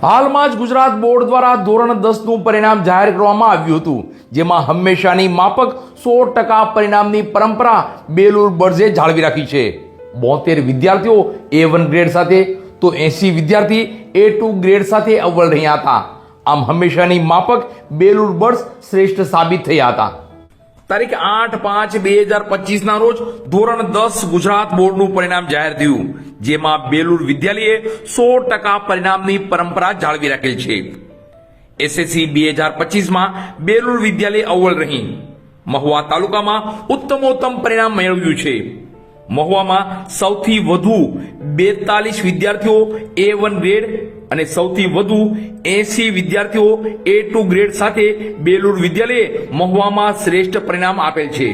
હાલમાં જ ગુજરાત બોર્ડ દ્વારા ધોરણ 10નું પરિણામ જાહેર કરવામાં આવ્યું હતું, જેમાં હંમેશાની માફક 100% પરિણામની પરંપરા બેલુર બર્ડ્સે જાળવી રાખી છે। 72 વિદ્યાર્થીઓ A1 ગ્રેડ સાથે તો 80 વિદ્યાર્થી A2 ગ્રેડ સાથે અવ્વલ રહ્યા હતા। આમ હંમેશાની માફક બેલુર બર્ડ્સ શ્રેષ્ઠ સાબિત થયા હતા। તારીખ 8/5/2025 ના રોજ ધોરણ 10 ગુજરાત બોર્ડનું પરિણામ જાહેર થયું, જેમાં બેલુર વિદ્યાલયે 100% પરિણામની પરંપરા જાળવી રાખેલ છે। SSC 2025 માં બેલુર વિદ્યાલય અવ્વલ રહી મહુવા તાલુકામાં ઉત્તમોત્તમ પરિણામ મેળવ્યું છે। મહુવામાં સૌથી વધુ 42 વિદ્યાર્થીઓ A1 ગ્રેડ અને સૌથી વધુ 80 વિદ્યાર્થીઓ A2 ગ્રેડ સાથે બેલુર વિદ્યાલયે મહુવામાં શ્રેષ્ઠ પરિણામ આપેલ છે।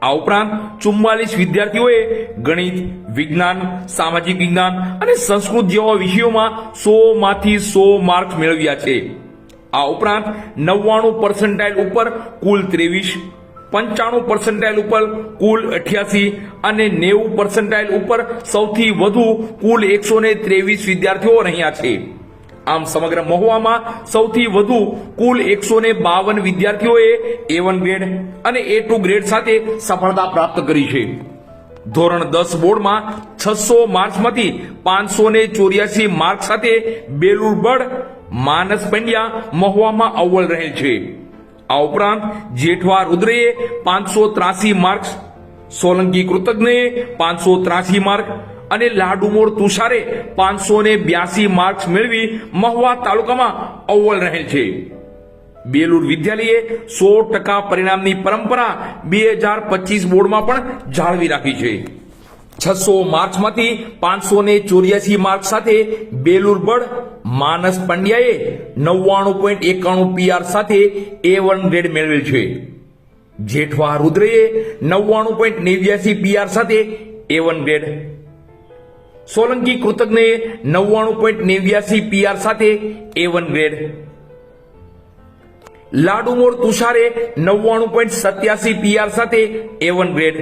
આ ઉપરાંત 44 વિદ્યાર્થીઓએ ગણિત, વિજ્ઞાન, સામાજિક વિજ્ઞાન અને સંસ્કૃત જેવા વિષયોમાં 100 માંથી 100 માર્ક્સ મેળવ્યા છે। આ ઉપરાંત 99 પર્સન્ટાઇલ ઉપર કુલ 23, 95 પર્સન્ટાઇલ ઉપર કુલ 88 અને 90 પર્સન્ટાઇલ ઉપર સૌથી વધુ કુલ 123 વિદ્યાર્થીઓ રહ્યા છે। આમ સમગ્ર મહુવામાં સૌથી વધુ કુલ 152 વિદ્યાર્થીઓએ A1 ગ્રેડ અને A2 ગ્રેડ સાથે સફળતા પ્રાપ્ત કરી છે। ધોરણ 10 બોર્ડમાં 600 માર્ક્સમાંથી 584 માર્ક સાથે બેલુર બર્ડ માનસ પંડ્યા મહુવામાં અવ્વલ રહેલ છે। આ ઉપરાંત જેઠવા રુદ્રએ 583 માર્ક્સ, સોલંકી કૃતજ્ઞએ 583 માર્ક અને લાડુમોર તુષારે 582 માર્ક્સ મેળવી મહુવા તાલુકામાં અવ્વલ રહેલ છે। બેલુર વિદ્યાલયે 100% પરિણામની પરંપરા 2025 બોર્ડમાં પણ જાળવી રાખી છે। 600 માર્ક્સમાંથી 584 માર્ક સાથે બેલુર બર્ડ માનસ પંડ્યાએ 99.91 PR સાથે A1 ગ્રેડ મેળવેલ છે। જેઠવા રુદ્રએ 99.89 PR સાથે A1 ગ્રેડ, સોલંકી કૃતજ્ઞએ 99.89 PR સાથે A1 ગ્રેડ, લાડુમોર તુષારે 99.87 PR સાથે A1 ગ્રેડ,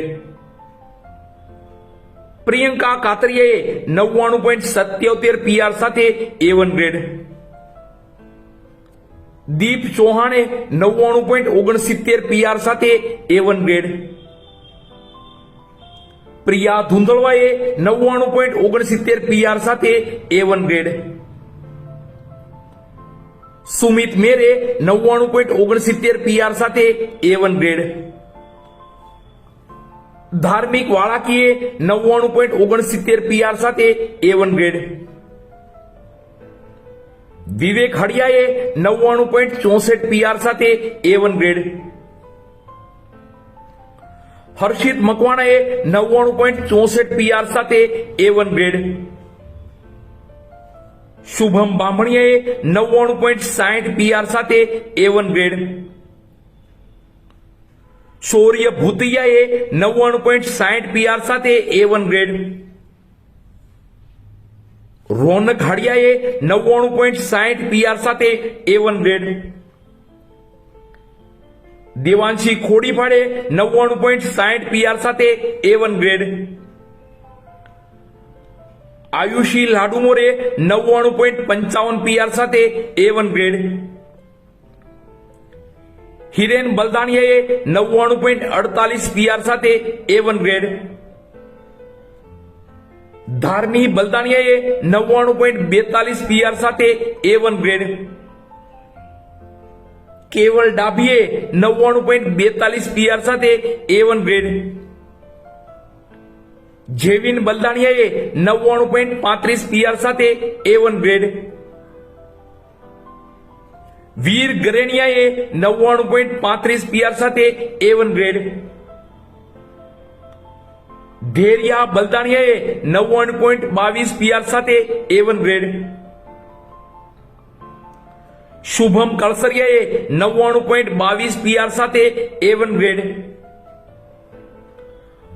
પ્રિયંકા કાતરિયાએ 99.77 PR સાથે A1 ગ્રેડ, દીપ ચૌહાણે 99.69 PR સાથે A1 ગ્રેડ, પ્રિયા ધુંધળવાએ 99.69 PR સાથે A1 ગ્રેડ, સુમિત મેરે 99.69 PR સાથે A1 ગ્રેડ, ધાર્મિક વાળાકીએ 99.69 PR સાથે A1 ગ્રેડ, વિવેક હડિયાએ 99.64 PR સાથે A1 ગ્રેડ, હર્ષિત મકવાણાએ 99.64 PR સાથે A1 ગ્રેડ, શુભમ બામણીયાએ 99.60 PR સાથે A1 ગ્રેડ, શૌર્ય ભૂતિયાએ 99.60 PR સાથે A1 ગ્રેડ, રોનક હડિયાએ 99.60 PR સાથે A1 ગ્રેડ, દેવાંશી ખોડીફાળે 99.60 PR સાથે A1 ગ્રેડ, આયુષી લાડુમોરે 99.55 PR સાથે A1 ગ્રેડ, હિરેન બલદાણિયાએ 99.48 PR સાથે A1 ગ્રેડ, ધાર્મી બલદાણિયાએ 99.42 PR સાથે A1 ગ્રેડ, કેવલ ડાભીએ 99.42 PR સાથે A1 ગ્રેડ, જેવિન બલદાણિયાએ 99.35 PR સાથે A1 ગ્રેડ, વીર ગરેણિયાએ 99.35 PR સાથે A1 ગ્રેડ, ઢેરિયા બલદાણિયાએ 99.22 PR સાથે A1 ગ્રેડ, શુભમ કળસરિયાએ 99.22 PR સાથે A1 ગ્રેડ।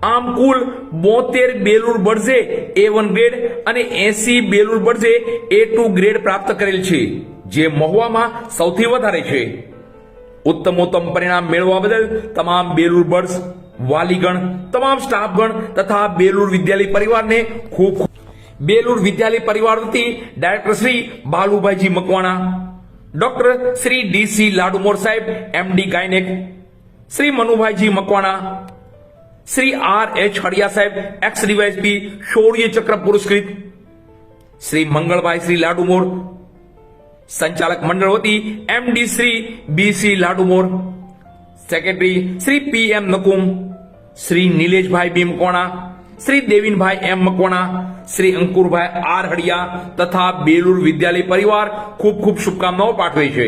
આમ કુલ 72 બેલુર બર્ડ્સે A1 ગ્રેડ અને 80 બેલુર બર્ડ્સે A2 ગ્રેડ પ્રાપ્ત કરેલ છે, જે મહુવામાં સૌથી વધારે છે। ઉત્તમોત્તમ પરિણામ મેળવવા બદલ તમામ બેલુર બર્ડ્સ, વાલીગણ, તમામ સ્ટાફગણ તથા બેલુર વિદ્યાલય પરિવારને ખૂબ બેલુર વિદ્યાલય પરિવાર વતી director Shri Balubhaiji Makwana, doctor Shri DC Ladumor સાહેબ MD gynaec, Shri Manubhaiji Makwana, Shri R H Hadiya સાહેબ એક્સ ડીવાયએસપી શૌર્ય ચક્ર પુરસ્કૃત, શ્રી મંગળભાઈ શ્રી લાડુમોર સંચાલક મંડળ વતી MD Shri BC Ladumor, secretary Shri P M Nakum, Shri Nileshbhai B Makwana, Shri Devinbhai M Makwana, Shri Ankurbhai R Hadiya તથા બેલુર વિદ્યાલય પરિવાર ખૂબ ખૂબ શુભકામનાઓ પાઠવે છે.